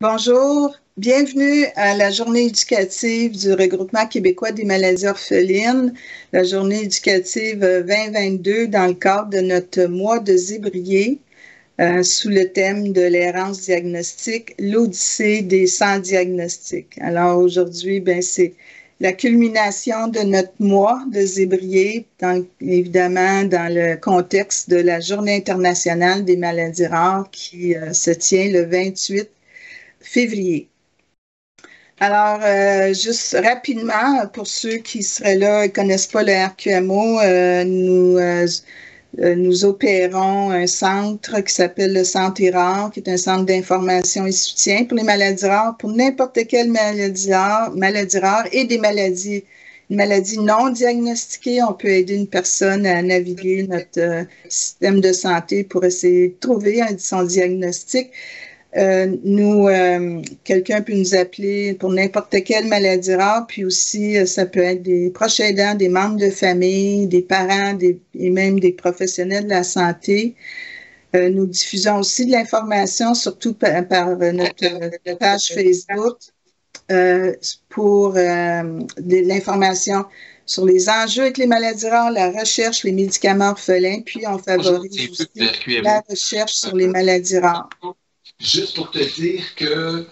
Bonjour, bienvenue à la journée éducative du Regroupement québécois des maladies orphelines, la journée éducative 2022 dans le cadre de notre mois de zébrier sous le thème de l'errance diagnostique, l'odyssée des sans-diagnostic. Alors aujourd'hui, c'est la culmination de notre mois de zébrier, évidemment dans le contexte de la Journée internationale des maladies rares qui se tient le 28 février. Alors, juste rapidement, pour ceux qui seraient là et ne connaissent pas le RQMO, nous opérons un centre qui s'appelle le Centre IRAR, qui est un centre d'information et soutien pour les maladies rares, pour n'importe quelle maladie rare et des maladies non diagnostiquées. On peut aider une personne à naviguer notre système de santé pour essayer de trouver son diagnostic. Quelqu'un peut nous appeler pour n'importe quelle maladie rare, puis aussi ça peut être des proches aidants, des membres de famille, des parents et même des professionnels de la santé. Nous diffusons aussi de l'information, surtout par notre page Facebook, pour de l'information sur les enjeux avec les maladies rares, la recherche, les médicaments orphelins, puis on favorise aussi la recherche sur les maladies rares. Juste pour te dire que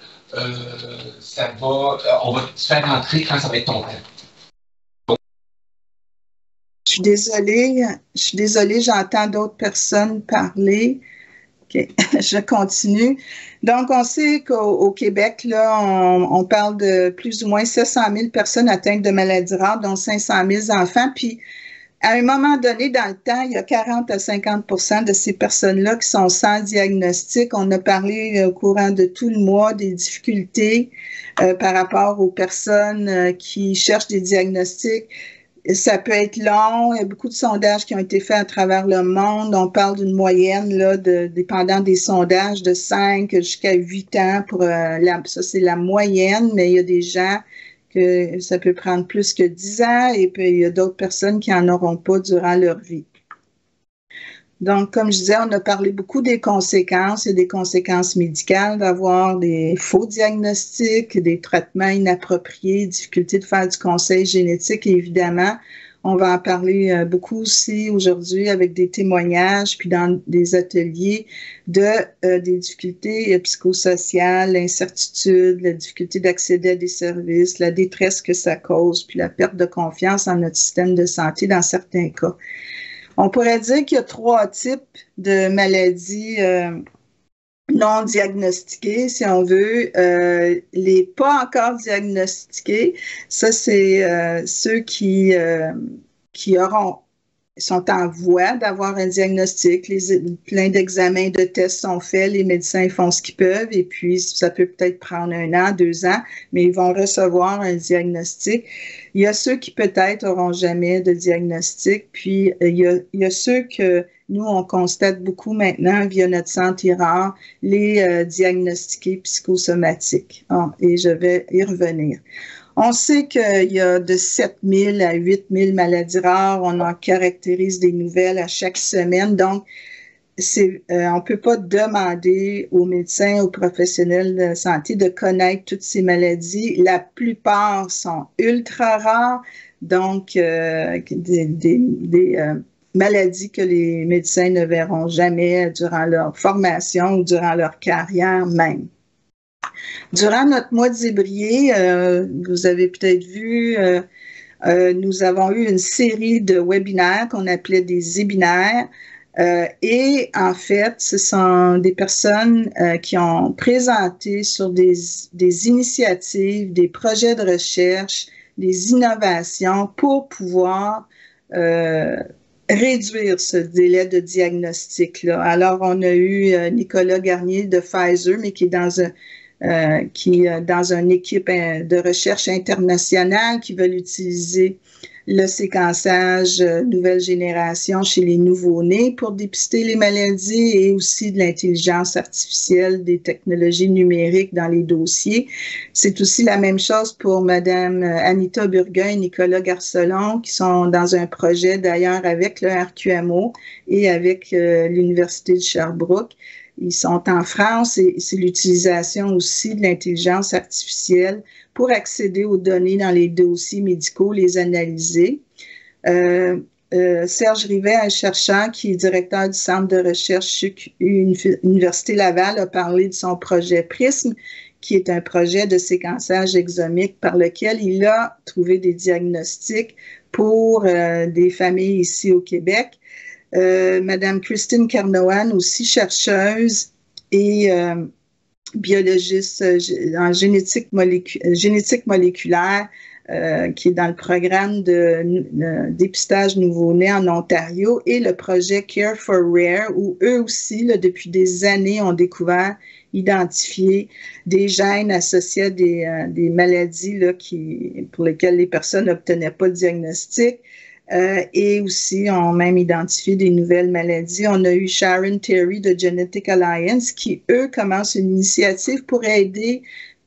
on va te faire rentrer quand ça va être ton temps. Je suis désolée, j'entends d'autres personnes parler. OK, je continue. Donc, on sait qu'au Québec, là, on parle de plus ou moins 700 000 personnes atteintes de maladies rares, dont 500 000 enfants, puis à un moment donné, dans le temps, il y a 40 à 50 de ces personnes-là qui sont sans diagnostic. On a parlé au courant de tout le mois des difficultés par rapport aux personnes qui cherchent des diagnostics. Ça peut être long. Il y a beaucoup de sondages qui ont été faits à travers le monde. On parle d'une moyenne, là, dépendant des sondages, de 5 jusqu'à 8 ans. Ça, c'est la moyenne, mais il y a des gens que ça peut prendre plus que 10 ans et puis il y a d'autres personnes qui n'en auront pas durant leur vie. Donc, comme je disais, on a parlé beaucoup des conséquences et des conséquences médicales d'avoir des faux diagnostics, des traitements inappropriés, difficulté de faire du conseil génétique, et évidemment, on va en parler beaucoup aussi aujourd'hui avec des témoignages, puis dans des ateliers des difficultés psychosociales, l'incertitude, la difficulté d'accéder à des services, la détresse que ça cause, puis la perte de confiance en notre système de santé dans certains cas. On pourrait dire qu'il y a 3 types de maladies non diagnostiquées, si on veut. Les pas encore diagnostiqués, ça, c'est ceux qui sont en voie d'avoir un diagnostic. Plein d'examens, de tests sont faits, les médecins font ce qu'ils peuvent et puis ça peut peut-être prendre 1 an, 2 ans, mais ils vont recevoir un diagnostic. Il y a ceux qui peut-être n'auront jamais de diagnostic, puis il y a ceux que nous, on constate beaucoup maintenant via notre centre IRAR, les diagnostiqués psychosomatiques. Et je vais y revenir. On sait qu'il y a de 7 000 à 8 000 maladies rares. On en caractérise des nouvelles à chaque semaine. Donc, on ne peut pas demander aux médecins, aux professionnels de santé de connaître toutes ces maladies. La plupart sont ultra rares, donc des maladies que les médecins ne verront jamais durant leur formation ou durant leur carrière même. Durant notre mois de zébrier, vous avez peut-être vu, nous avons eu une série de webinaires qu'on appelait des zébinaires. Et en fait, ce sont des personnes qui ont présenté sur des initiatives, des projets de recherche, des innovations pour pouvoir réduire ce délai de diagnostic-là. Alors, on a eu Nicolas Garnier de Pfizer, mais qui est dans une équipe de recherche internationale qui veulent utiliser le séquençage nouvelle génération chez les nouveau-nés pour dépister les maladies et aussi de l'intelligence artificielle, des technologies numériques dans les dossiers. C'est aussi la même chose pour Madame Anita Burguin et Nicolas Garcelon qui sont dans un projet d'ailleurs avec le RQMO et avec l'Université de Sherbrooke. ils sont en France et c'est l'utilisation aussi de l'intelligence artificielle pour accéder aux données dans les dossiers médicaux, les analyser. Serge Rivet, un chercheur qui est directeur du Centre de recherche Université Laval, a parlé de son projet PRISM, qui est un projet de séquençage exomique par lequel il a trouvé des diagnostics pour des familles ici au Québec. Madame Christine Kernohan, aussi chercheuse et biologiste en génétique moléculaire, qui est dans le programme de dépistage nouveau-né en Ontario, et le projet Care for Rare, où eux aussi, là, depuis des années, ont découvert, identifié des gènes associés à des maladies là, pour lesquelles les personnes n'obtenaient pas de diagnostic. Et aussi, ont même identifié des nouvelles maladies. On a eu Sharon Terry de Genetic Alliance qui, eux, commencent une initiative pour aider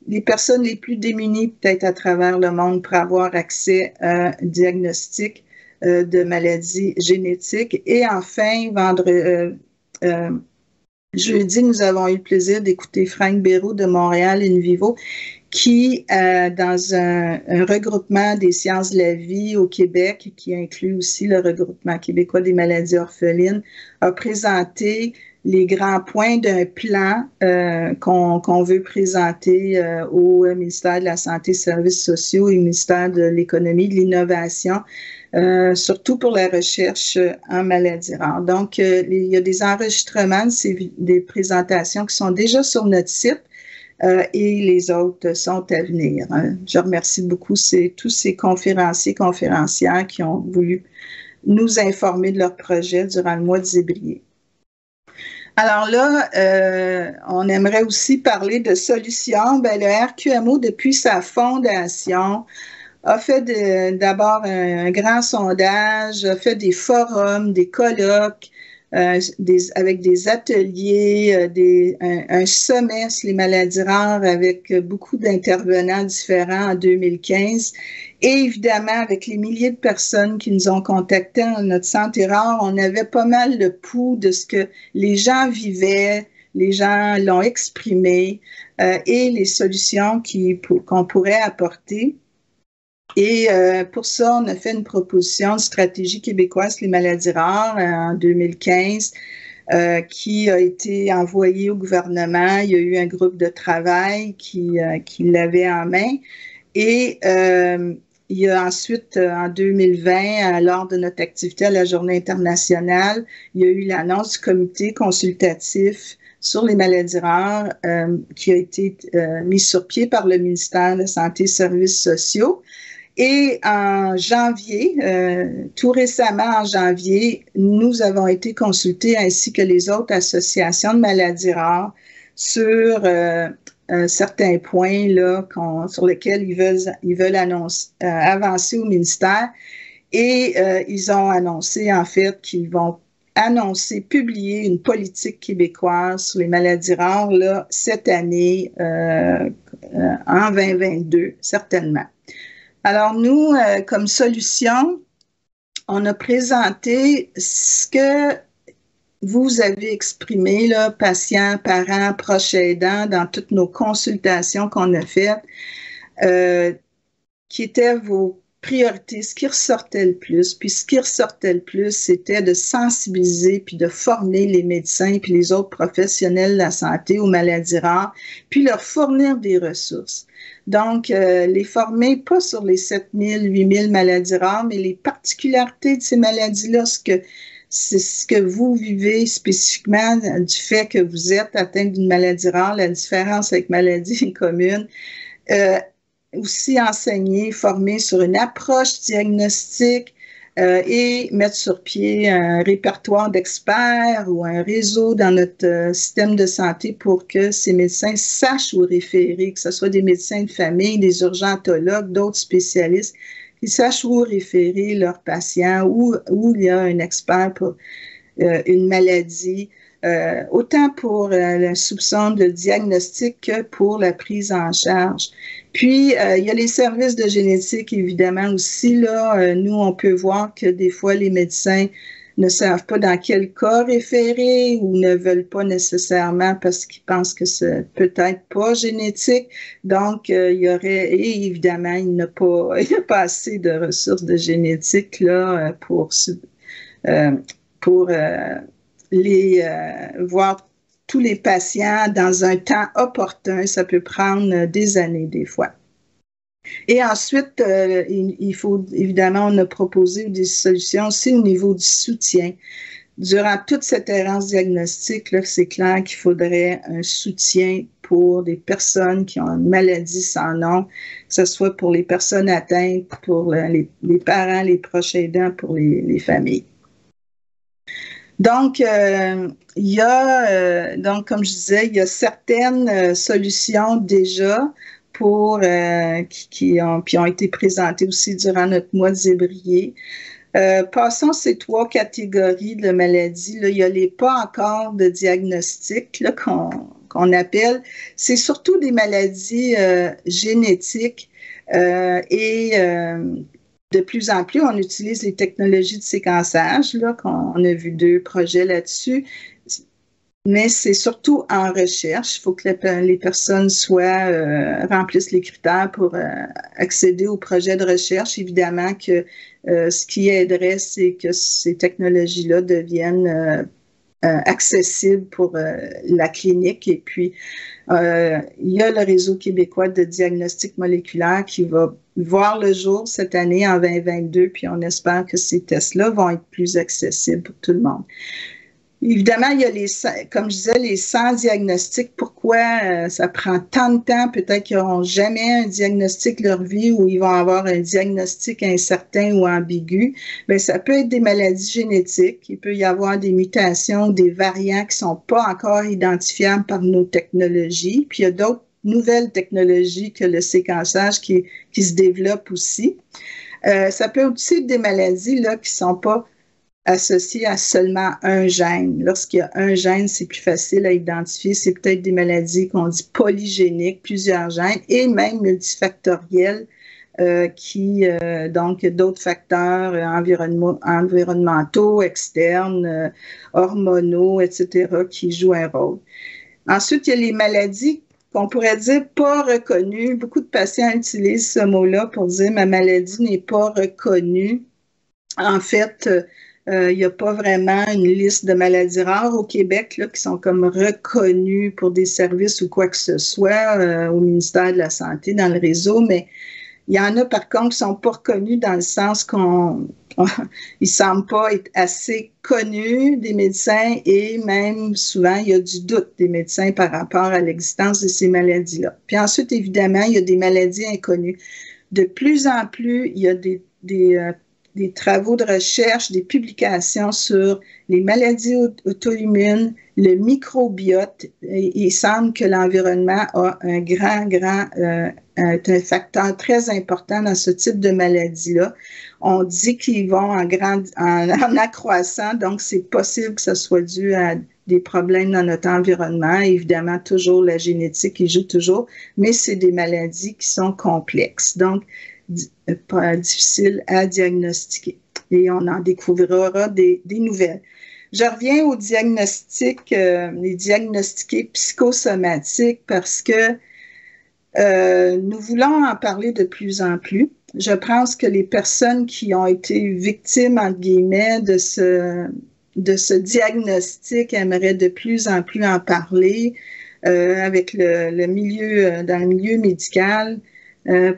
les personnes les plus démunies, peut-être à travers le monde, pour avoir accès à un diagnostic de maladies génétiques. Et enfin, jeudi, nous avons eu le plaisir d'écouter Franck Béraud de Montréal In Vivo, qui, dans un regroupement des sciences de la vie au Québec, qui inclut aussi le regroupement québécois des maladies orphelines, a présenté les grands points d'un plan qu'on veut présenter au ministère de la Santé et Services sociaux et au ministère de l'Économie et de l'Innovation, surtout pour la recherche en maladies rares. Donc, il y a des enregistrements, des présentations qui sont déjà sur notre site. Et les autres sont à venir. Je remercie beaucoup tous ces conférenciers, conférencières qui ont voulu nous informer de leur projet durant le mois de zébrier. Alors là, on aimerait aussi parler de solutions. Ben, le RQMO, depuis sa fondation, a fait d'abord un grand sondage, a fait des forums, des colloques, avec des ateliers, un sommet sur les maladies rares avec beaucoup d'intervenants différents en 2015. Et évidemment, avec les milliers de personnes qui nous ont contactés dans notre santé rare, on avait pas mal le pouls de ce que les gens vivaient, les gens l'ont exprimé, et les solutions qu'on pourrait apporter. Et pour ça, on a fait une proposition de stratégie québécoise sur les maladies rares en 2015 qui a été envoyée au gouvernement. Il y a eu un groupe de travail qui l'avait en main. Et il y a ensuite, en 2020, lors de notre activité à la Journée internationale, il y a eu l'annonce du comité consultatif sur les maladies rares qui a été mis sur pied par le ministère de la Santé et Services sociaux. Et en janvier, tout récemment en janvier, nous avons été consultés ainsi que les autres associations de maladies rares sur certains points là, sur lesquels ils veulent avancer au ministère. Et ils ont annoncé en fait qu'ils vont publier une politique québécoise sur les maladies rares là, cette année, en 2022, certainement. Alors, nous, comme solution, on a présenté ce que vous avez exprimé, là, patients, parents, proches aidants, dans toutes nos consultations qu'on a faites, qui étaient vos priorités, ce qui ressortait le plus. Puis ce qui ressortait le plus, c'était de sensibiliser puis de former les médecins puis les autres professionnels de la santé aux maladies rares, puis leur fournir des ressources. Donc, les former pas sur les 7000, 8000 maladies rares, mais les particularités de ces maladies-là, c'est ce que vous vivez spécifiquement du fait que vous êtes atteint d'une maladie rare, la différence avec maladie commune. Aussi enseigner, former sur une approche diagnostique et mettre sur pied un répertoire d'experts ou un réseau dans notre système de santé pour que ces médecins sachent où référer, que ce soit des médecins de famille, des urgentologues, d'autres spécialistes, qu'ils sachent où référer leurs patients, où il y a un expert pour une maladie, autant pour le soupçon de diagnostic que pour la prise en charge. Puis, il y a les services de génétique, évidemment, aussi. Là, nous, on peut voir que des fois, les médecins ne savent pas dans quel cas référer ou ne veulent pas nécessairement parce qu'ils pensent que c'est peut-être pas génétique. Donc, il y aurait, et évidemment, il n'y a pas assez de ressources de génétique là, pour voir tous les patients dans un temps opportun. Ça peut prendre des années des fois. Et ensuite, il faut, évidemment, on a proposé des solutions aussi au niveau du soutien. Durant toute cette errance diagnostique, là, c'est clair qu'il faudrait un soutien pour des personnes qui ont une maladie sans nom, que ce soit pour les personnes atteintes, pour les parents, les proches aidants, pour les familles. Donc, il y a, donc, comme je disais, il y a certaines solutions déjà qui ont été présentées aussi durant notre mois de zébrier. Passons ces 3 catégories de maladies. Là, il y a les pas encore de diagnostic là, qu'on appelle. C'est surtout des maladies génétiques et de plus en plus, on utilise les technologies de séquençage. Là, on a vu 2 projets là-dessus. Mais c'est surtout en recherche. Il faut que les personnes remplissent les critères pour accéder au projet de recherche. Évidemment que ce qui aiderait, c'est que ces technologies-là deviennent accessibles pour la clinique. Et puis, il y a le Réseau québécois de diagnostic moléculaire qui va voir le jour cette année en 2022, puis on espère que ces tests-là vont être plus accessibles pour tout le monde. Évidemment, il y a comme je disais, les 100 diagnostics. Pourquoi ça prend tant de temps? Peut-être qu'ils n'auront jamais un diagnostic de leur vie ou ils vont avoir un diagnostic incertain ou ambigu. Bien, ça peut être des maladies génétiques. Il peut y avoir des mutations, des variants qui ne sont pas encore identifiables par nos technologies. Puis, il y a d'autres nouvelles technologies que le séquençage qui se développe aussi. Ça peut aussi être des maladies là, qui ne sont pas associé à seulement un gène. Lorsqu'il y a un gène, c'est plus facile à identifier. C'est peut-être des maladies qu'on dit polygéniques, plusieurs gènes, et même multifactorielles, donc d'autres facteurs environnementaux, externes, hormonaux, etc., qui jouent un rôle. Ensuite, il y a les maladies qu'on pourrait dire pas reconnues. Beaucoup de patients utilisent ce mot-là pour dire « ma maladie n'est pas reconnue ». En fait, il n'y a pas vraiment une liste de maladies rares au Québec là, qui sont comme reconnues pour des services ou quoi que ce soit au ministère de la Santé, dans le réseau, mais il y en a par contre qui ne sont pas reconnus dans le sens qu'ils ne semblent pas être assez connus des médecins et même souvent il y a du doute des médecins par rapport à l'existence de ces maladies-là. Puis ensuite, évidemment, il y a des maladies inconnues. De plus en plus, il y a des travaux de recherche, des publications sur les maladies auto-immunes, le microbiote. Il semble que l'environnement a un facteur très important dans ce type de maladie-là. On dit qu'ils vont en accroissant, donc c'est possible que ce soit dû à des problèmes dans notre environnement. Évidemment, toujours la génétique qui joue toujours, mais c'est des maladies qui sont complexes. Donc, pas difficile à diagnostiquer. Et on en découvrira des nouvelles. Je reviens aux diagnostics, les diagnostiqués psychosomatiques parce que nous voulons en parler de plus en plus. Je pense que les personnes qui ont été victimes, entre guillemets, de ce diagnostic aimeraient de plus en plus en parler avec le milieu, dans le milieu médical.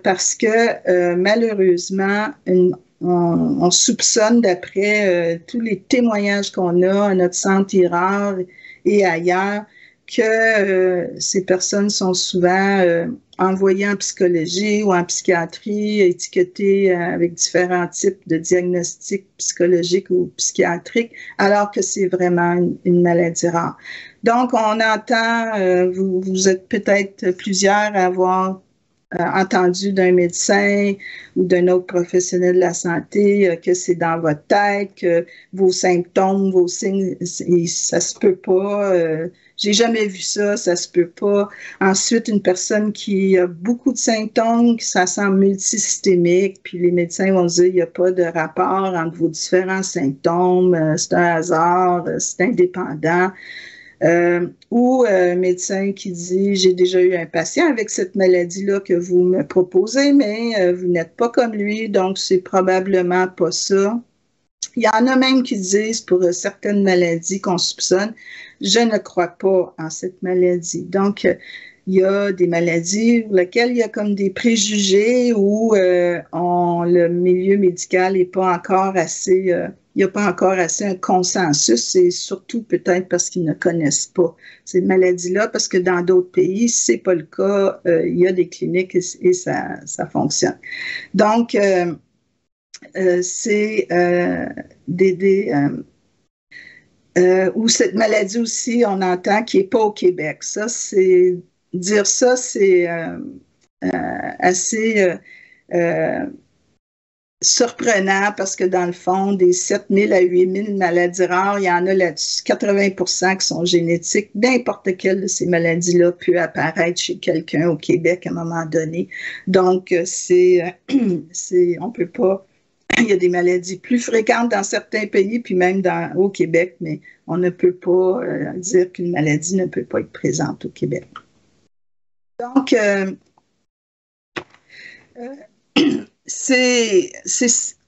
Parce que malheureusement, on soupçonne d'après tous les témoignages qu'on a à notre centre IRAR et ailleurs que ces personnes sont souvent envoyées en psychologie ou en psychiatrie, étiquetées avec différents types de diagnostics psychologiques ou psychiatriques, alors que c'est vraiment une maladie rare. Donc, on entend, vous êtes peut-être plusieurs à avoir entendu d'un médecin ou d'un autre professionnel de la santé que c'est dans votre tête, que vos symptômes, vos signes, ça se peut pas, j'ai jamais vu ça, ça se peut pas. Ensuite, une personne qui a beaucoup de symptômes, qui ça semble multisystémique, puis les médecins vont dire, il n'y a pas de rapport entre vos différents symptômes, c'est un hasard, c'est indépendant. Ou un médecin qui dit, j'ai déjà eu un patient avec cette maladie-là que vous me proposez, mais vous n'êtes pas comme lui, donc c'est probablement pas ça. Il y en a même qui disent pour certaines maladies qu'on soupçonne, je ne crois pas en cette maladie. Donc, il y a des maladies pour lesquelles il y a comme des préjugés où le milieu médical n'est pas encore assez, il n'y a pas encore assez un consensus, et surtout peut-être parce qu'ils ne connaissent pas ces maladies-là, parce que dans d'autres pays, si ce n'est pas le cas, il y a des cliniques et ça fonctionne. Donc, c'est ou cette maladie aussi, on entend qui n'est pas au Québec. Ça, c'est dire ça, c'est assez surprenant parce que dans le fond, des 7 000 à 8 000 maladies rares, il y en a là-dessus 80% qui sont génétiques. N'importe quelle de ces maladies-là peut apparaître chez quelqu'un au Québec à un moment donné. Donc, on peut pas. Il y a des maladies plus fréquentes dans certains pays, puis même au Québec, mais on ne peut pas dire qu'une maladie ne peut pas être présente au Québec. Donc,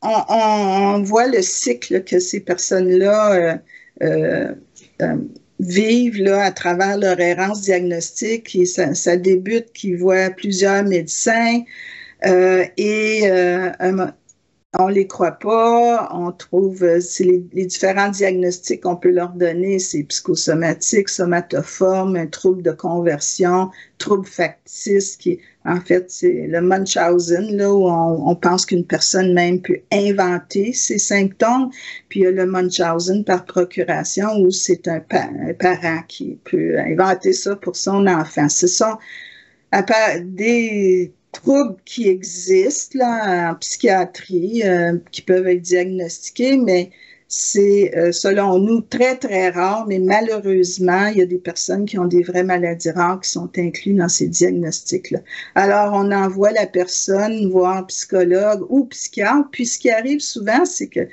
on voit le cycle que ces personnes-là vivent là, à travers leur errance diagnostique. Et ça débute qu'ils voient plusieurs médecins on ne les croit pas, on trouve les différents diagnostics qu'on peut leur donner, c'est psychosomatique, somatoforme, un trouble de conversion, trouble factice, qui en fait c'est le Munchausen, là où on pense qu'une personne même peut inventer ses symptômes, puis il y a le Munchausen par procuration où c'est un parent qui peut inventer ça pour son enfant. Ce sont des troubles qui existent là, en psychiatrie, qui peuvent être diagnostiqués, mais c'est, selon nous, très, très rare, mais malheureusement, il y a des personnes qui ont des vraies maladies rares qui sont incluses dans ces diagnostics-là. Alors, on envoie la personne voir un psychologue ou psychiatre, puis ce qui arrive souvent, c'est que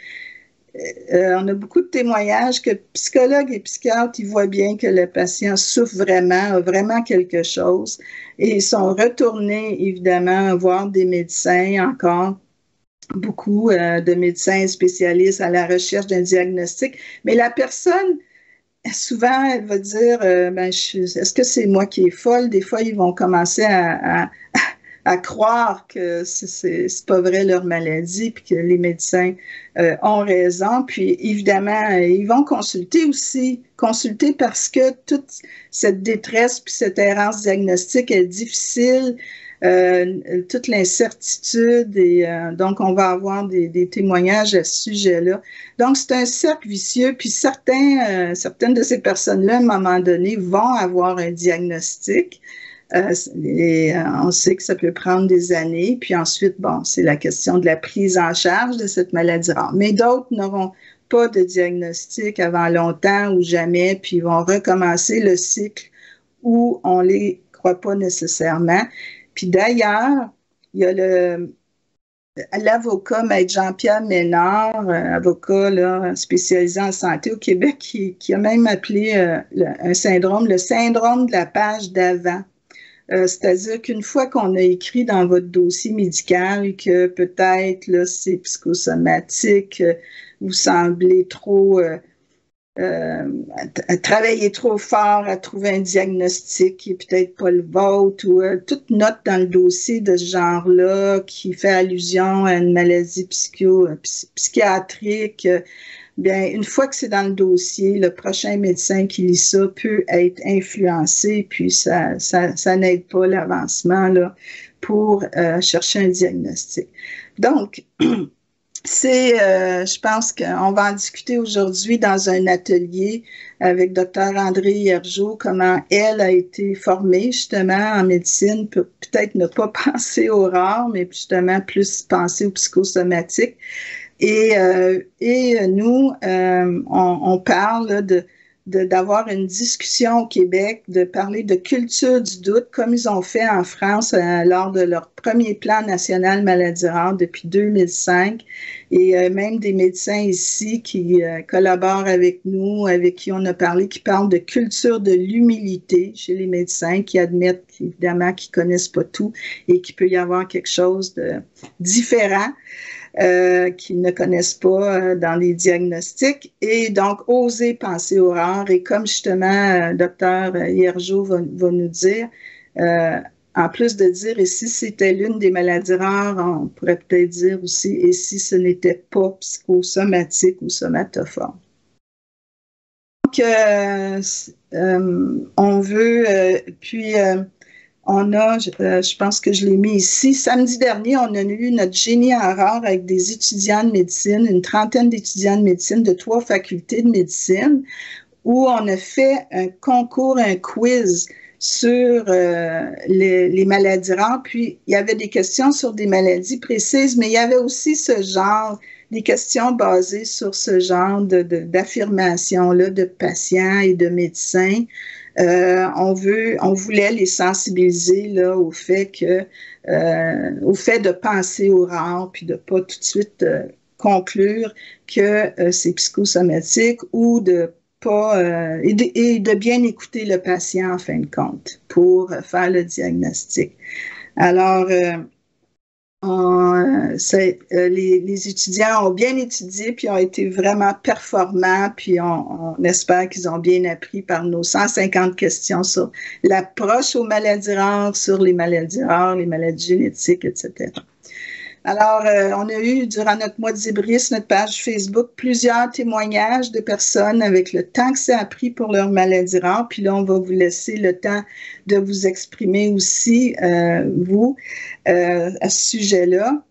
on a beaucoup de témoignages que psychologues et psychiatres, ils voient bien que le patient souffre vraiment, a vraiment quelque chose, et ils sont retournés, évidemment, voir des médecins encore, beaucoup de médecins spécialistes à la recherche d'un diagnostic, mais la personne, souvent, elle va dire, est-ce que c'est moi qui est folle? Des fois, ils vont commencer à croire que c'est pas vrai leur maladie, puis que les médecins ont raison. Puis évidemment, ils vont consulter parce que toute cette détresse puis cette errance diagnostique est difficile, toute l'incertitude, et donc on va avoir des témoignages à ce sujet-là. Donc c'est un cercle vicieux, puis certaines de ces personnes-là, à un moment donné, vont avoir un diagnostic. On sait que ça peut prendre des années, puis ensuite, bon, c'est la question de la prise en charge de cette maladie rare. Mais d'autres n'auront pas de diagnostic avant longtemps ou jamais, puis vont recommencer le cycle où on ne les croit pas nécessairement. Puis d'ailleurs, il y a l'avocat Maître Jean-Pierre Ménard, avocat là, spécialisé en santé au Québec, qui a même appelé un syndrome, le syndrome de la page d'avant. C'est-à-dire qu'une fois qu'on a écrit dans votre dossier médical que peut-être là c'est psychosomatique, vous semblez trop travailler trop fort à trouver un diagnostic qui est peut-être pas le vôtre, ou toute note dans le dossier de ce genre-là qui fait allusion à une maladie psychiatrique. Bien, une fois que c'est dans le dossier, le prochain médecin qui lit ça peut être influencé, puis ça n'aide pas l'avancement là, pour chercher un diagnostic. Donc, je pense qu'on va en discuter aujourd'hui dans un atelier avec Dr. André Hiergeau, comment elle a été formée justement en médecine, pour peut-être ne pas penser aux rares, mais justement plus penser aux psychosomatiques. Et nous, on parle d'avoir une discussion au Québec, de parler de culture du doute, comme ils ont fait en France lors de leur premier plan national maladie rare depuis 2005. Et même des médecins ici qui collaborent avec nous, avec qui on a parlé, qui parlent de culture de l'humilité chez les médecins, qui admettent évidemment qu'ils ne connaissent pas tout et qu'il peut y avoir quelque chose de différent. Qu'ils ne connaissent pas dans les diagnostics et donc oser penser au rare et comme justement docteur Hiergeau va nous dire, en plus de dire et si c'était l'une des maladies rares, on pourrait peut-être dire aussi et si ce n'était pas psychosomatique ou somatoforme. Donc on veut puis on a, je pense que je l'ai mis ici, samedi dernier, on a eu notre génie en rare avec des étudiants de médecine, une trentaine d'étudiants de médecine de 3 facultés de médecine, où on a fait un concours, un quiz sur les maladies rares. Puis, il y avait des questions sur des maladies précises, mais il y avait aussi ce genre, des questions basées sur ce genre d'affirmation-là de patients et de médecins. On voulait les sensibiliser là, au fait de penser au rare, puis de pas tout de suite conclure que c'est psychosomatique ou de pas et de bien écouter le patient en fin de compte pour faire le diagnostic. Alors, les étudiants ont bien étudié puis ont été vraiment performants puis on espère qu'ils ont bien appris par nos 150 questions sur l'approche aux maladies rares, sur les maladies rares, les maladies génétiques, etc. Alors, on a eu, durant notre mois de Zébris, notre page Facebook, plusieurs témoignages de personnes avec le temps que ça a pris pour leur maladie rare. Puis là, on va vous laisser le temps de vous exprimer aussi, vous, à ce sujet-là.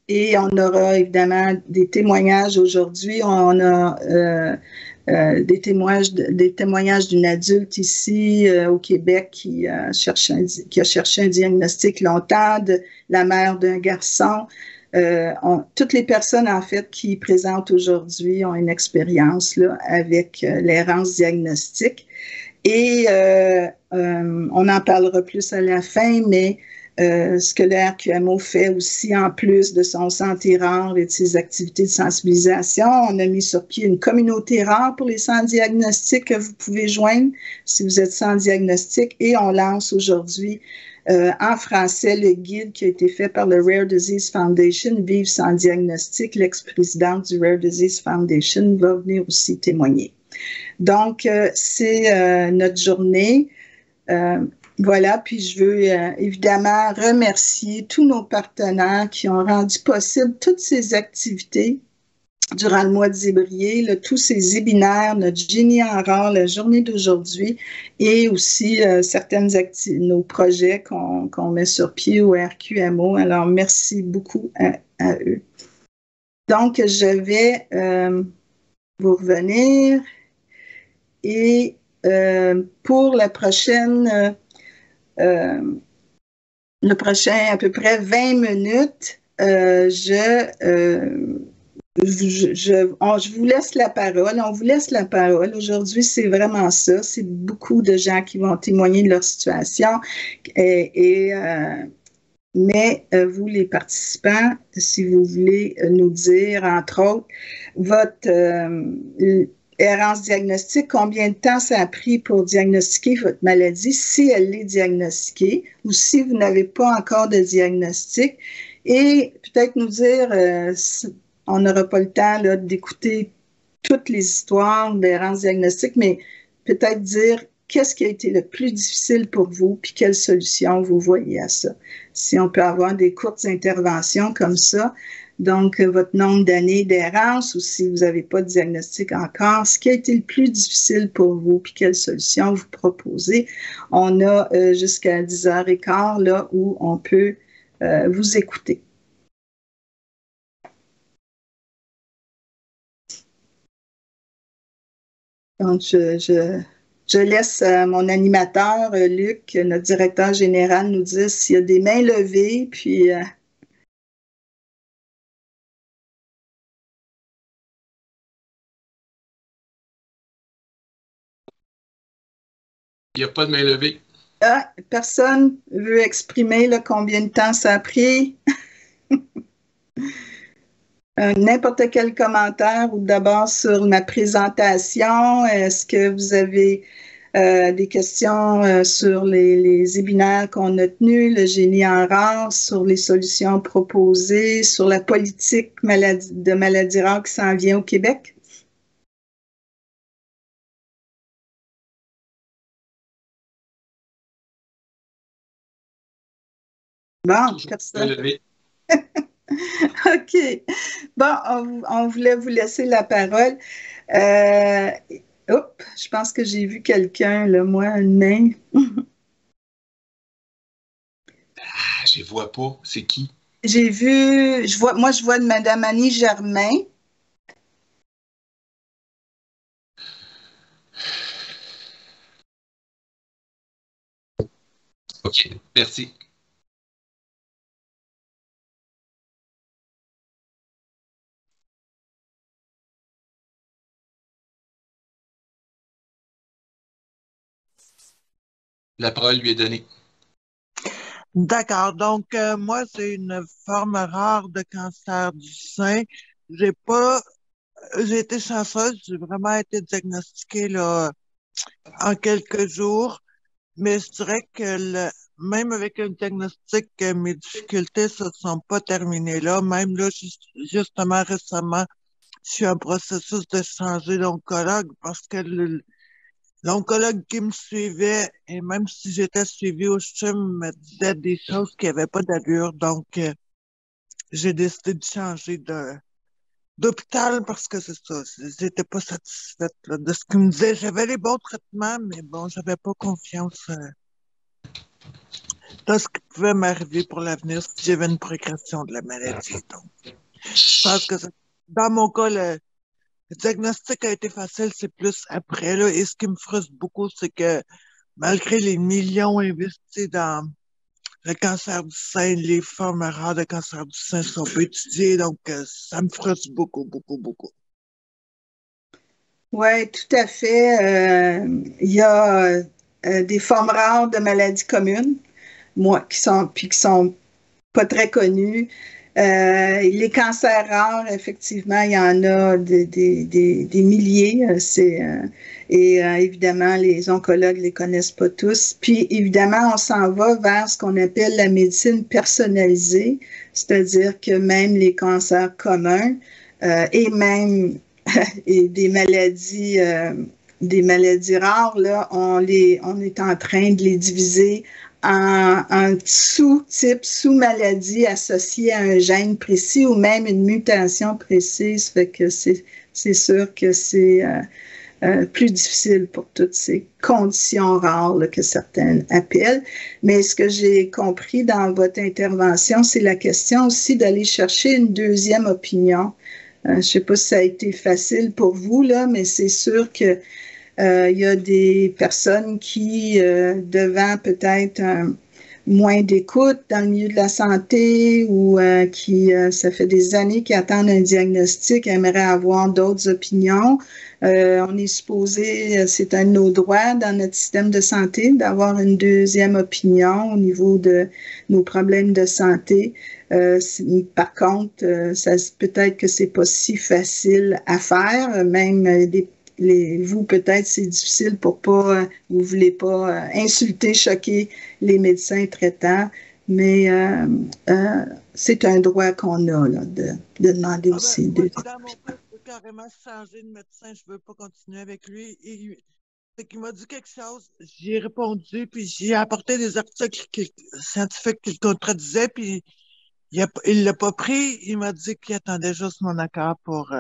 Et on aura évidemment des témoignages aujourd'hui. On a des témoignages d'une adulte ici au Québec qui a cherché un diagnostic longtemps, de la mère d'un garçon. Toutes les personnes, en fait, qui présentent aujourd'hui ont une expérience là, avec l'errance diagnostique. Et on en parlera plus à la fin, mais ce que le RQMO fait aussi en plus de son santé rare et de ses activités de sensibilisation. On a mis sur pied une communauté rare pour les sans-diagnostic que vous pouvez joindre si vous êtes sans diagnostic et on lance aujourd'hui en français le guide qui a été fait par le Rare Disease Foundation, Vivre sans diagnostic. L'ex-présidente du Rare Disease Foundation va venir aussi témoigner. Donc, c'est notre journée. Voilà, puis je veux évidemment remercier tous nos partenaires qui ont rendu possible toutes ces activités durant le mois de février, tous ces webinaires, notre génie en rare, la journée d'aujourd'hui et aussi nos projets qu'on met sur pied au RQMO. Alors, merci beaucoup à eux. Donc, je vais vous revenir et pour la prochaine... le prochain à peu près 20 minutes, je vous laisse la parole. On vous laisse la parole. Aujourd'hui, c'est vraiment ça. C'est beaucoup de gens qui vont témoigner de leur situation. Mais vous, les participants, si vous voulez nous dire, entre autres, votre errance diagnostique, combien de temps ça a pris pour diagnostiquer votre maladie, si elle est diagnostiquée ou si vous n'avez pas encore de diagnostic. Et peut-être nous dire, on n'aura pas le temps là, d'écouter toutes les histoires d'errance diagnostique, mais peut-être dire qu'est-ce qui a été le plus difficile pour vous, puis quelle solution vous voyez à ça. Si on peut avoir des courtes interventions comme ça, donc votre nombre d'années d'errance ou si vous n'avez pas de diagnostic encore, ce qui a été le plus difficile pour vous, puis quelle solution vous proposez. On a jusqu'à 10h15 là où on peut vous écouter. Donc, je laisse mon animateur, Luc, notre directeur général, nous dire s'il y a des mains levées, puis... Il n'y a pas de main levée. Ah, personne veut exprimer là, combien de temps ça a pris? N'importe quel commentaire ou d'abord sur ma présentation. Est-ce que vous avez des questions sur les webinaires qu'on a tenus, le génie en race, sur les solutions proposées, sur la politique de maladies rares qui s'en vient au Québec? Bon, personne. OK. Bon, on voulait vous laisser la parole. Euh, je pense que j'ai vu quelqu'un, là, moi, une main. Ah, je les vois pas. C'est qui? J'ai vu, je vois de Madame Annie Germain. OK, merci. La parole lui est donnée. D'accord. Donc, moi, c'est une forme rare de cancer du sein. J'ai pas, j'ai été chanceuse. J'ai vraiment été diagnostiquée, là, en quelques jours. Mais je dirais que même avec un diagnostic, mes difficultés se sont pas terminées là. Même là, justement, récemment, je suis en processus de changer d'oncologue parce que l'oncologue qui me suivait, et même si j'étais suivie au CHUM, me disait des choses qui n'avaient pas d'allure. Donc, j'ai décidé de changer d'hôpital parce que c'est ça. J'étais pas satisfaite là, de ce qu'il me disait. J'avais les bons traitements, mais bon, j'avais pas confiance dans ce qui pouvait m'arriver pour l'avenir si j'avais une progression de la maladie. Donc, je pense que dans mon cas, le diagnostic a été facile, c'est plus après, là. Et ce qui me frustre beaucoup, c'est que malgré les millions investis dans le cancer du sein, les formes rares de cancer du sein sont peu étudiées, donc ça me frustre beaucoup, beaucoup, beaucoup. Oui, tout à fait. Il y a des formes rares de maladies communes, moi, qui sont pas très connues. Les cancers rares, effectivement, il y en a des milliers. Et évidemment, les oncologues les connaissent pas tous. Puis évidemment, on s'en va vers ce qu'on appelle la médecine personnalisée, c'est-à-dire que même les cancers communs et même et des maladies rares, là, on est en train de les diviser en sous-types, sous-maladies associées à un gène précis ou même une mutation précise. Fait que c'est sûr que c'est plus difficile pour toutes ces conditions rares là, que certaines appellent. Mais ce que j'ai compris dans votre intervention, c'est la question aussi d'aller chercher une deuxième opinion. Je ne sais pas si ça a été facile pour vous, là, mais c'est sûr que il y a des personnes qui, devant peut-être moins d'écoute dans le milieu de la santé ou qui, ça fait des années qu'ils attendent un diagnostic, aimeraient avoir d'autres opinions. On est supposé, c'est un de nos droits dans notre système de santé d'avoir une deuxième opinion au niveau de nos problèmes de santé. Par contre, peut-être que c'est pas si facile à faire, même vous, peut-être, c'est difficile pour pas, vous voulez pas insulter, choquer les médecins traitants, mais c'est un droit qu'on a là, de demander aussi. Moi, dans mon cas, je veux carrément changer de médecin, je veux pas continuer avec lui. Fait qu'il m'a dit quelque chose, j'y ai répondu, puis j'y ai apporté des articles scientifiques qui le contredisaient, puis il l'a pas pris. Il m'a dit qu'il attendait juste mon accord pour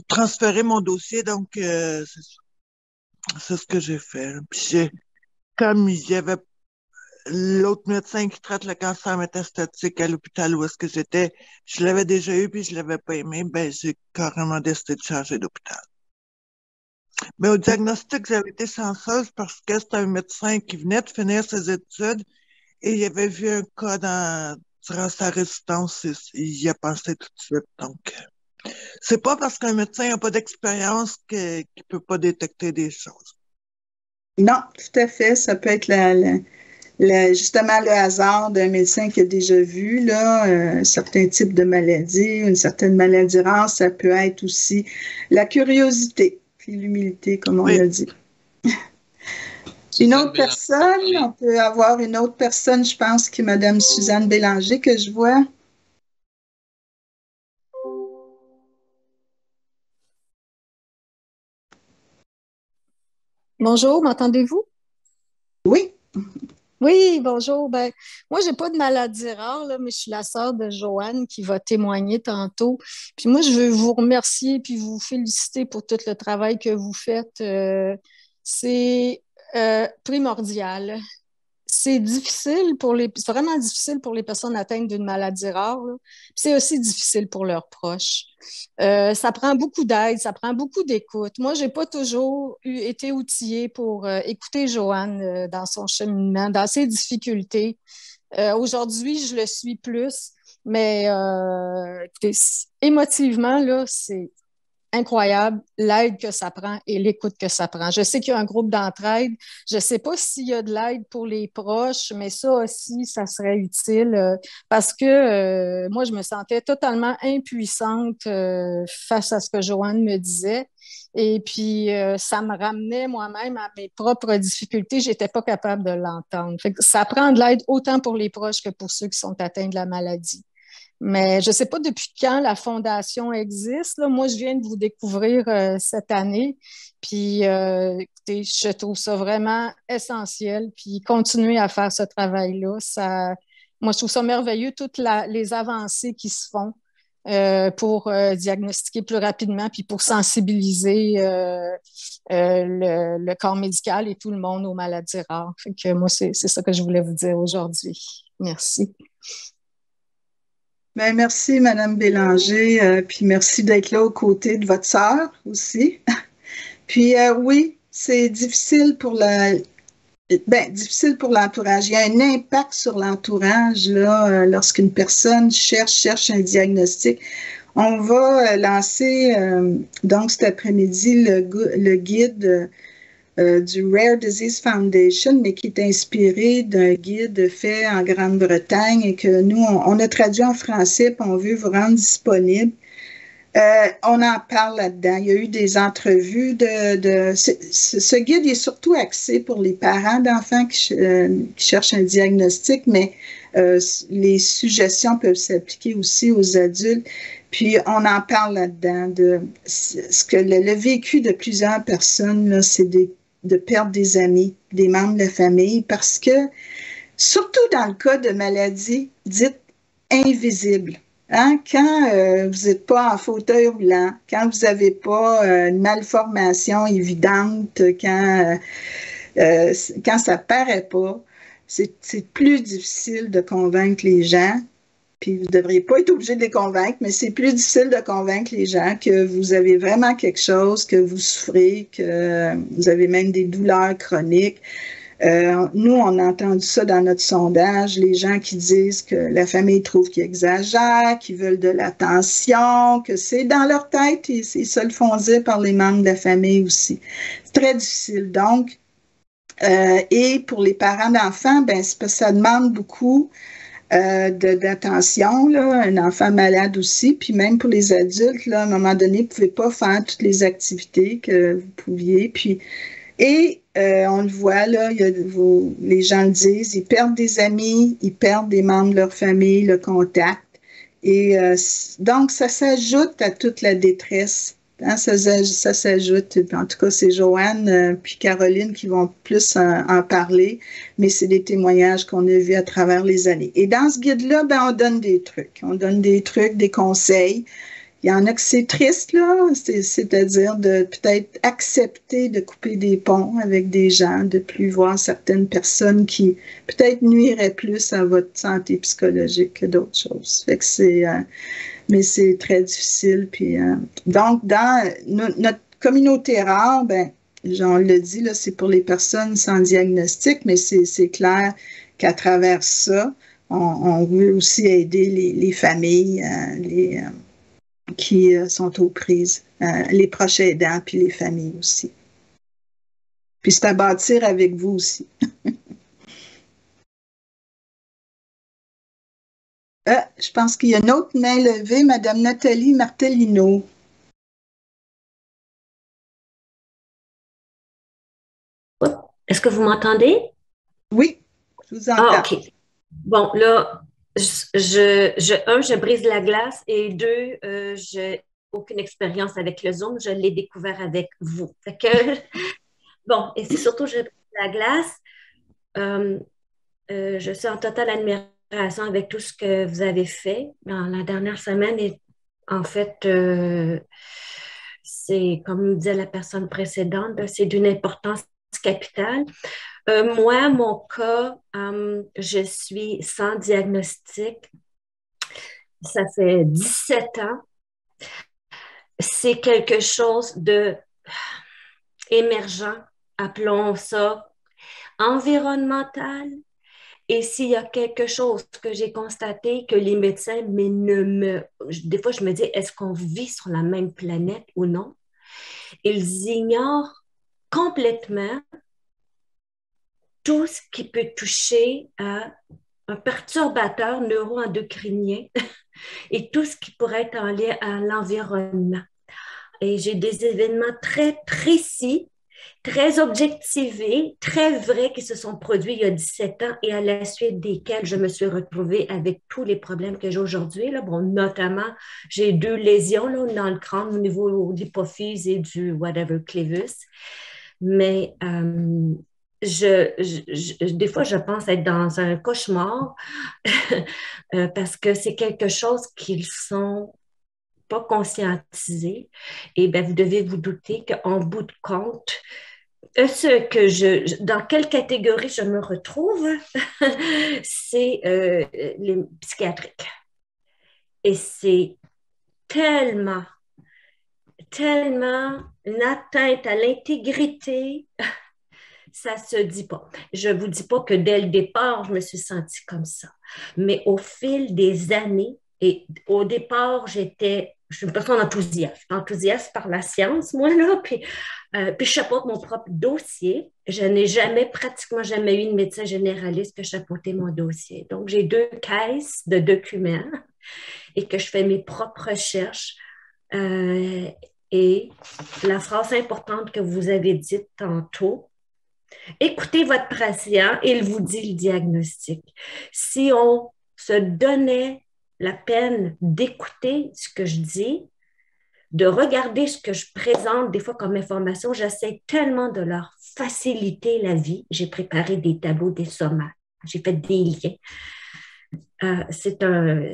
transférer mon dossier, donc c'est ce que j'ai fait. Puis comme il y avait l'autre médecin qui traite le cancer métastatique à l'hôpital où est-ce que j'étais, je l'avais déjà eu puis je l'avais pas aimé, ben j'ai carrément décidé de changer d'hôpital. Mais au diagnostic, j'avais été chanceuse parce que c'était un médecin qui venait de finir ses études et il avait vu un cas durant sa résidence et il y a pensé tout de suite. Donc, c'est pas parce qu'un médecin n'a pas d'expérience qu'il peut pas détecter des choses. Non, tout à fait. Ça peut être justement le hasard d'un médecin qui a déjà vu là, un certain type de maladie, une certaine maladie rare. Ça peut être aussi la curiosité, puis l'humilité, comme on Oui. l'a dit. Une autre personne, on peut avoir une autre personne, je pense, qui est Mme Suzanne Bélanger, que je vois. Bonjour, m'entendez-vous? Oui. Oui, bonjour. Ben, moi, j'ai pas de maladie rare, là, mais je suis la sœur de Joanne qui va témoigner tantôt. Puis moi, je veux vous remercier puis vous féliciter pour tout le travail que vous faites. C'est primordial. C'est difficile c'est vraiment difficile pour les personnes atteintes d'une maladie rare, là. Puis c'est aussi difficile pour leurs proches. Ça prend beaucoup d'aide, ça prend beaucoup d'écoute. Moi, j'ai pas toujours été outillée pour écouter Joanne dans son cheminement, dans ses difficultés. Aujourd'hui, je le suis plus, mais écoutez, émotivement, là, c'est incroyable l'aide que ça prend et l'écoute que ça prend. Je sais qu'il y a un groupe d'entraide. Je ne sais pas s'il y a de l'aide pour les proches, mais ça aussi, ça serait utile parce que moi, je me sentais totalement impuissante face à ce que Joanne me disait. Et puis, ça me ramenait moi-même à mes propres difficultés. Je n'étais pas capable de l'entendre. Fait que ça prend de l'aide autant pour les proches que pour ceux qui sont atteints de la maladie. Mais je ne sais pas depuis quand la fondation existe, là. Moi, je viens de vous découvrir cette année. Puis, écoutez, je trouve ça vraiment essentiel. Puis, continuer à faire ce travail-là, moi, je trouve ça merveilleux, toutes les avancées qui se font pour diagnostiquer plus rapidement, puis pour sensibiliser le corps médical et tout le monde aux maladies rares. Fait que moi, c'est ça que je voulais vous dire aujourd'hui. Merci. Bien, merci, Mme Bélanger, puis merci d'être là aux côtés de votre sœur aussi. Puis oui, c'est difficile pour difficile pour l'entourage. Il y a un impact sur l'entourage là, lorsqu'une personne cherche un diagnostic. On va lancer donc cet après-midi le guide du Rare Disease Foundation, mais qui est inspiré d'un guide fait en Grande-Bretagne et que nous, on a traduit en français, puis on veut vous rendre disponible. On en parle là-dedans. Il y a eu des entrevues ce guide est surtout axé pour les parents d'enfants qui cherchent un diagnostic, mais les suggestions peuvent s'appliquer aussi aux adultes. Puis on en parle là-dedans de ce que le vécu de plusieurs personnes, là, c'est de perdre des amis, des membres de la famille, parce que, surtout dans le cas de maladies dites invisibles, hein, quand vous n'êtes pas en fauteuil roulant, quand vous n'avez pas une malformation évidente, quand ça ne paraît pas, c'est plus difficile de convaincre les gens. Puis vous ne devriez pas être obligé de les convaincre, mais c'est plus difficile de convaincre les gens que vous avez vraiment quelque chose, que vous souffrez, que vous avez même des douleurs chroniques. Nous, on a entendu ça dans notre sondage, les gens qui disent que la famille trouve qu'ils exagèrent, qu'ils veulent de l'attention, que c'est dans leur tête et ils se le font dire par les membres de la famille aussi. C'est très difficile. Donc, et pour les parents d'enfants, ben, c'est parce que ça demande beaucoup d'attention, là, un enfant malade aussi, puis même pour les adultes, là, à un moment donné, vous ne pouvez pas faire toutes les activités que vous pouviez, puis on le voit, là, les gens le disent, ils perdent des amis, ils perdent des membres de leur famille, le contact, et donc ça s'ajoute à toute la détresse. Hein, ça s'ajoute, en tout cas, c'est Joanne puis Caroline qui vont plus en parler, mais c'est des témoignages qu'on a vus à travers les années. Et dans ce guide-là, ben, on donne des trucs. On donne des trucs, des conseils. Il y en a que c'est triste, là, c'est-à-dire de peut-être accepter de couper des ponts avec des gens, de plus voir certaines personnes qui peut-être nuiraient plus à votre santé psychologique que d'autres choses. Fait que mais c'est très difficile. Puis, donc, dans notre communauté rare, ben, on le dit, là, c'est pour les personnes sans diagnostic, mais c'est clair qu'à travers ça, on veut aussi aider les familles, qui sont aux prises, les proches aidants, puis les familles aussi. Puis c'est à bâtir avec vous aussi. Je pense qu'il y a une autre main levée, Madame Nathalie Martellino. Est-ce que vous m'entendez? Oui, je vous entends. Ah, OK. Bon, là, je brise la glace et deux, j'ai aucune expérience avec le Zoom. Je l'ai découvert avec vous. Fait que, bon, et c'est surtout, je brise la glace. Je suis en totale admiration avec tout ce que vous avez fait dans la dernière semaine. Et en fait, c'est, comme nous disait la personne précédente, c'est d'une importance capitale. Moi, mon cas, je suis sans diagnostic. Ça fait 17 ans. C'est quelque chose de émergent, appelons ça environnemental. Et s'il y a quelque chose que j'ai constaté que les médecins, des fois, je me dis, est-ce qu'on vit sur la même planète ou non? Ils ignorent complètement tout ce qui peut toucher à un perturbateur neuro-endocrinien et tout ce qui pourrait être en lien à l'environnement. Et j'ai des événements très précis, très objectivés, très vrais qui se sont produits il y a 17 ans et à la suite desquels je me suis retrouvée avec tous les problèmes que j'ai aujourd'hui. Bon, notamment, j'ai 2 lésions là, dans le crâne au niveau de l'hypophyse et du whatever clavus. Mais des fois, je pense être dans un cauchemar parce que c'est quelque chose qu'ils sont pas conscientisés. Et bien, vous devez vous douter qu'en bout de compte, dans quelle catégorie je me retrouve, c'est les psychiatriques. Et c'est tellement une atteinte à l'intégrité, ça se dit pas. Je vous dis pas que dès le départ, je me suis sentie comme ça. Mais au fil des années, et au départ, je suis une personne enthousiaste par la science, moi, là, puis je chapeaute mon propre dossier. Je n'ai pratiquement jamais eu de médecin généraliste que chapeautait mon dossier. Donc, j'ai 2 caisses de documents et que je fais mes propres recherches. Et la phrase importante que vous avez dite tantôt, écoutez votre patient et il vous dit le diagnostic. Si on se donnait la peine d'écouter ce que je dis, de regarder ce que je présente des fois comme information, j'essaie tellement de leur faciliter la vie. J'ai préparé des tableaux, des sommaires, j'ai fait des liens. C'est un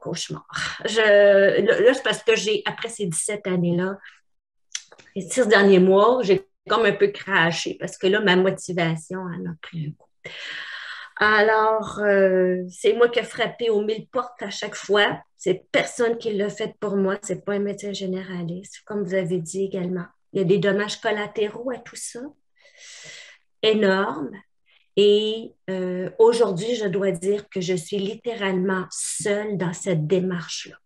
cauchemar. Là, c'est parce que après ces 17 années-là, les 6 derniers mois, j'ai comme un peu craché parce que là, ma motivation en a pris un coup. Alors, c'est moi qui ai frappé aux 1000 portes à chaque fois. C'est personne qui l'a fait pour moi. C'est pas un médecin généraliste, comme vous avez dit également. Il y a des dommages collatéraux à tout ça, énormes. Et aujourd'hui, je dois dire que je suis littéralement seule dans cette démarche-là.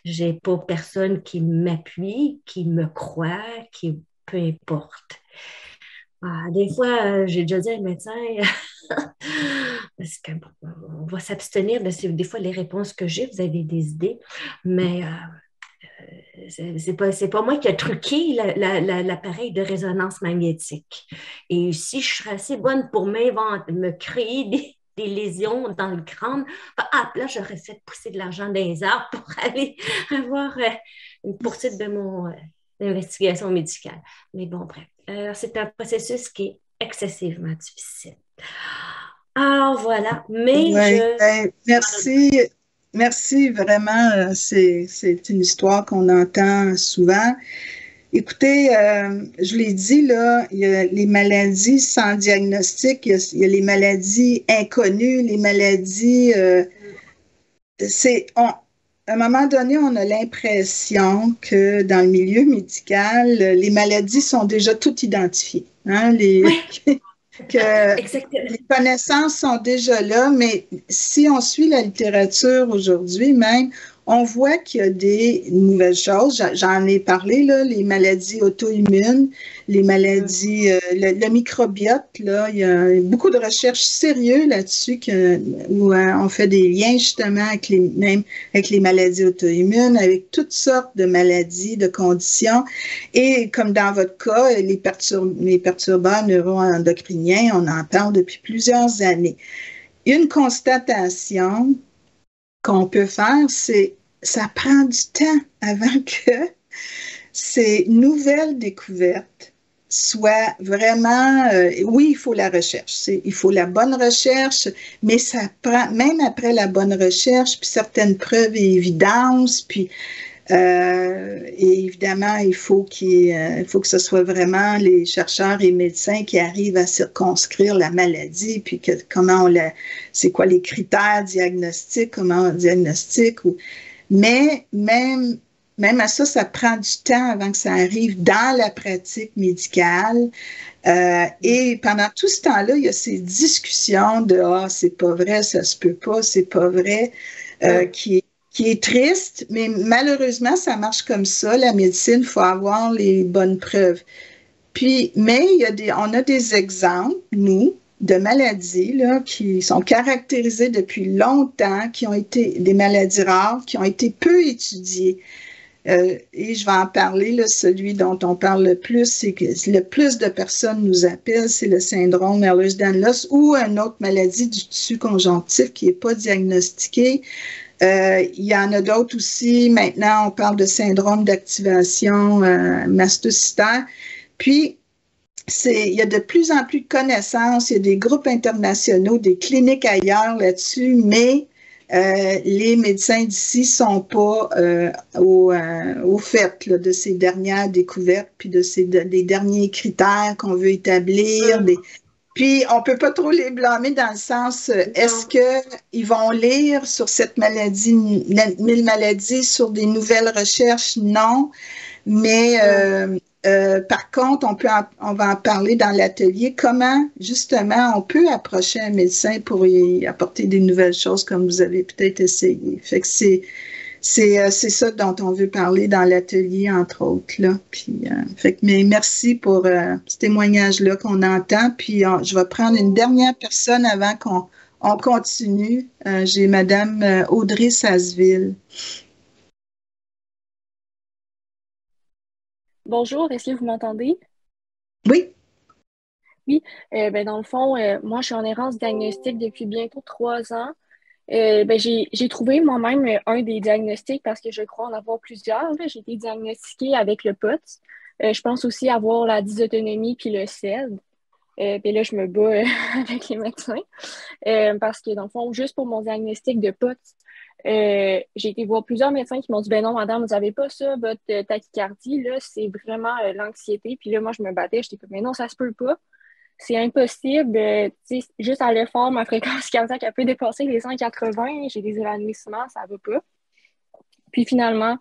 J'ai pas personne qui m'appuie, qui me croit, qui peu importe. Des fois, j'ai déjà dit à un médecin, parce qu'on va s'abstenir de des fois les réponses que j'ai, vous avez des idées, mais c'est pas moi qui ai truqué l'appareil de résonance magnétique. Et si je serais assez bonne pour me créer des lésions dans le crâne, là, j'aurais fait pousser de l'argent dans les arbres pour aller avoir une poursuite de mon investigation médicale. Mais bon, bref. C'est un processus qui est excessivement difficile. Alors, voilà. Mais merci vraiment. C'est une histoire qu'on entend souvent. Écoutez, je l'ai dit, là, il y a les maladies sans diagnostic, il y a les maladies inconnues, les maladies... à un moment donné, on a l'impression que dans le milieu médical, les maladies sont déjà toutes identifiées. Hein, les connaissances sont déjà là, mais si on suit la littérature aujourd'hui même, on voit qu'il y a des nouvelles choses. J'en ai parlé, là, les maladies auto-immunes, les maladies, le microbiote, là, il y a beaucoup de recherches sérieuses là-dessus où on fait des liens justement avec avec les maladies auto-immunes, avec toutes sortes de maladies, de conditions. Et comme dans votre cas, les perturbants neuro-endocriniens, on en parle depuis plusieurs années. Une constatation qu'on peut faire, c'est ça prend du temps avant que ces nouvelles découvertes soient vraiment... oui, il faut la recherche, il faut la bonne recherche, mais ça prend, même après la bonne recherche, puis certaines preuves et évidences, puis et évidemment, il faut que ce soit vraiment les chercheurs et médecins qui arrivent à circonscrire la maladie, puis c'est quoi les critères diagnostiques, comment on diagnostique. Mais même à ça, ça prend du temps avant que ça arrive dans la pratique médicale. Et pendant tout ce temps-là, il y a ces discussions de « Ah, c'est pas vrai, ça se peut pas, c'est pas vrai qui est triste, mais malheureusement, ça marche comme ça. La médecine, il faut avoir les bonnes preuves. Mais on a des exemples, nous, de maladies là, qui sont caractérisées depuis longtemps, qui ont été des maladies rares, qui ont été peu étudiées. Et je vais en parler, là, celui dont on parle le plus, c'est que le plus de personnes nous appellent, c'est le syndrome Ehlers-Danlos ou une autre maladie du tissu conjonctif qui n'est pas diagnostiquée. Il y en a d'autres aussi. Maintenant, on parle de syndrome d'activation mastocytaire. Puis, il y a de plus en plus de connaissances. Il y a des groupes internationaux, des cliniques ailleurs là-dessus, mais les médecins d'ici ne sont pas au fait là, de ces dernières découvertes, puis des derniers critères qu'on veut établir. Puis, on ne peut pas trop les blâmer dans le sens, est-ce qu'ils vont lire sur cette maladie, 1000 maladies, sur des nouvelles recherches? Non. Mais par contre, on va en parler dans l'atelier. Comment, justement, on peut approcher un médecin pour y apporter des nouvelles choses comme vous avez peut-être essayé. Fait que c'est ça dont on veut parler dans l'atelier, entre autres. Là. Puis, mais merci pour ce témoignage-là qu'on entend. Puis, je vais prendre une dernière personne avant qu'on continue. J'ai Madame Audrey Sasseville. Bonjour, est-ce que vous m'entendez? Oui. Oui, dans le fond, moi, je suis en errance diagnostique depuis bientôt 3 ans. J'ai trouvé moi-même un des diagnostics parce que je crois en avoir plusieurs. J'ai été diagnostiquée avec le POTS. Je pense aussi avoir la dysautonomie puis le CED. Puis là, je me bats avec les médecins parce que dans le fond, juste pour mon diagnostic de POTS, j'ai été voir plusieurs médecins qui m'ont dit, ben non, madame, vous n'avez pas ça, votre tachycardie, là, c'est vraiment l'anxiété. Puis là, moi, je me battais, j'étais comme, mais non, ça se peut pas. C'est impossible. Juste à l'effort, ma fréquence cardiaque a peut dépasser les 180. J'ai des évanouissements, ça va pas. Puis finalement,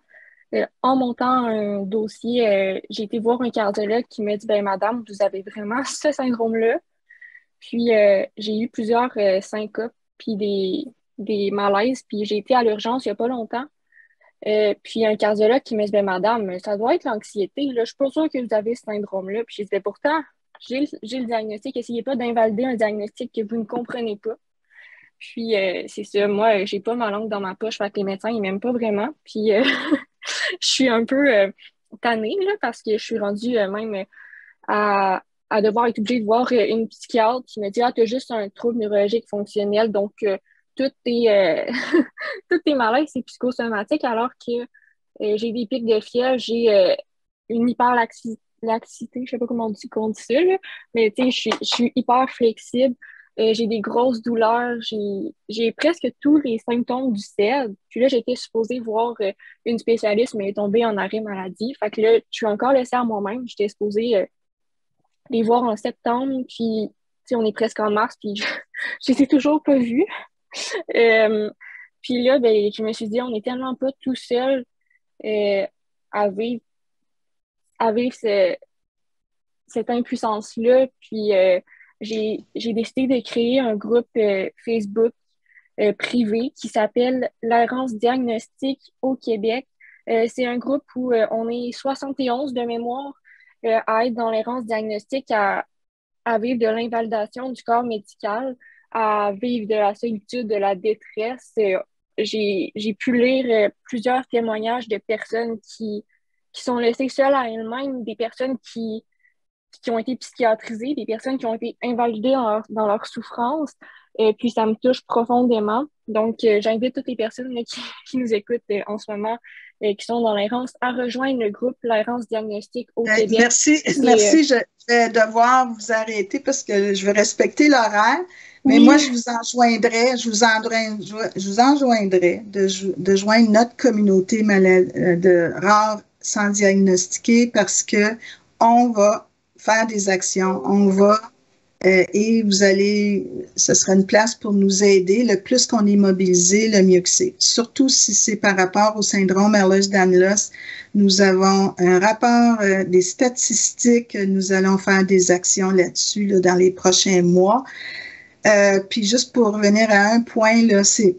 en montant un dossier, j'ai été voir un cardiologue qui m'a dit, ben madame, vous avez vraiment ce syndrome-là. Puis j'ai eu plusieurs syncopes, puis des malaises. Puis j'ai été à l'urgence il n'y a pas longtemps. Puis un cardiologue qui m'a dit, ben madame, ça doit être l'anxiété. Là, je suis pas sûre que vous avez ce syndrome-là. Puis j'ai dit, ben, pourtant, j'ai le diagnostic. Essayez pas d'invalider un diagnostic que vous ne comprenez pas. Puis, c'est ça. Moi, j'ai pas ma langue dans ma poche. Fait que les médecins, ils m'aiment pas vraiment. Puis, je suis un peu tannée, là, parce que je suis rendue même à devoir être obligée de voir une psychiatre qui me dit « Ah, tu as juste un trouble neurologique fonctionnel. Donc, tous tes malaises, c'est psychosomatique. » Alors que j'ai des pics de fièvre, j'ai une hyperlaxité, je sais pas comment on dit ça, là, mais tu sais, je suis hyper flexible. J'ai des grosses douleurs, j'ai presque tous les symptômes du CED. Puis là, j'étais supposée voir une spécialiste, mais elle est tombée en arrêt maladie. Fait que là, je suis encore laissée à moi-même. J'étais supposée les voir en septembre, puis tu sais, on est presque en mars, puis je les ai toujours pas vus. Puis là, ben, je me suis dit, on n'est tellement pas tout seul à vivre cette impuissance-là. Puis j'ai décidé de créer un groupe Facebook privé qui s'appelle l'Errance diagnostique au Québec. C'est un groupe où on est 71 de mémoire à être dans l'errance diagnostique, à vivre de l'invalidation du corps médical, à vivre de la solitude, de la détresse. J'ai pu lire plusieurs témoignages de personnes qui sont laissées seules à elles-mêmes, des personnes qui ont été psychiatrisées, des personnes qui ont été invalidées dans leur souffrance. Puis ça me touche profondément. Donc, j'invite toutes les personnes là, qui nous écoutent en ce moment, qui sont dans l'errance, à rejoindre le groupe l'Errance diagnostique au Québec. Merci. Je vais devoir vous arrêter parce que je vais respecter l'horaire. Mais moi, je vous enjoindrais de joindre notre communauté de rares sans diagnostiquer parce que on va faire des actions, et ce sera une place pour nous aider. Le plus qu'on est mobilisé, le mieux que c'est. Surtout si c'est par rapport au syndrome Ehlers-Danlos. Nous avons un rapport des statistiques. Nous allons faire des actions là-dessus dans les prochains mois. Puis juste pour revenir à un point, là, c'est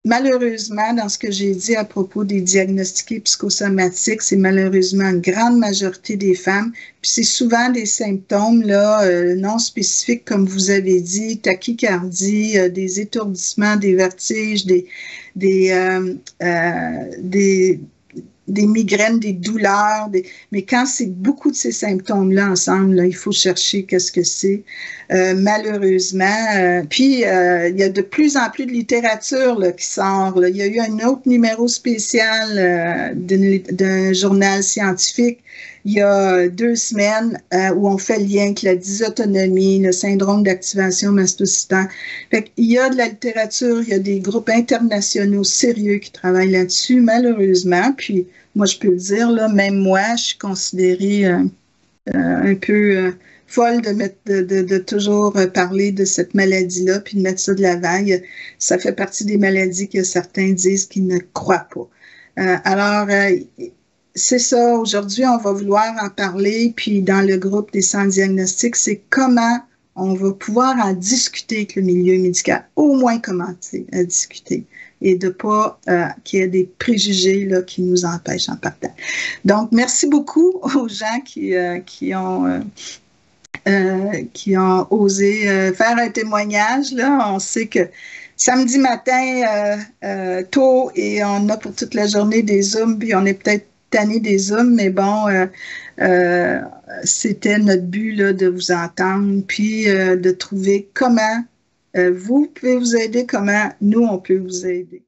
malheureusement, dans ce que j'ai dit à propos des diagnostiqués psychosomatiques, c'est malheureusement une grande majorité des femmes. Puis c'est souvent des symptômes là, non spécifiques, comme vous avez dit, tachycardie, des étourdissements, des vertiges, des migraines, des douleurs, mais quand c'est beaucoup de ces symptômes-là ensemble, là, il faut chercher qu'est-ce que c'est. Malheureusement, puis il y a de plus en plus de littérature là, qui sort. Là. Il y a eu un autre numéro spécial d'un journal scientifique il y a 2 semaines où on fait le lien avec la dysautonomie, le syndrome d'activation mastocytaire. Fait qu'il y a de la littérature, il y a des groupes internationaux sérieux qui travaillent là-dessus, malheureusement. Puis moi, je peux le dire, là, même moi, je suis considérée un peu folle de toujours parler de cette maladie-là, puis de mettre ça de l'avant. Ça fait partie des maladies que certains disent qu'ils ne croient pas. Alors, c'est ça. Aujourd'hui, on va vouloir en parler. Puis dans le groupe des sans diagnostic, c'est comment on va pouvoir en discuter avec le milieu médical, au moins commencer à discuter et de pas qu'il y ait des préjugés là, qui nous empêchent en partant. Donc, merci beaucoup aux gens qui ont osé faire un témoignage. Là. On sait que samedi matin, tôt, et on a pour toute la journée des Zooms, puis on est peut-être tanné des Zooms, mais bon, c'était notre but là, de vous entendre, puis de trouver comment vous pouvez vous aider, comment nous, on peut vous aider.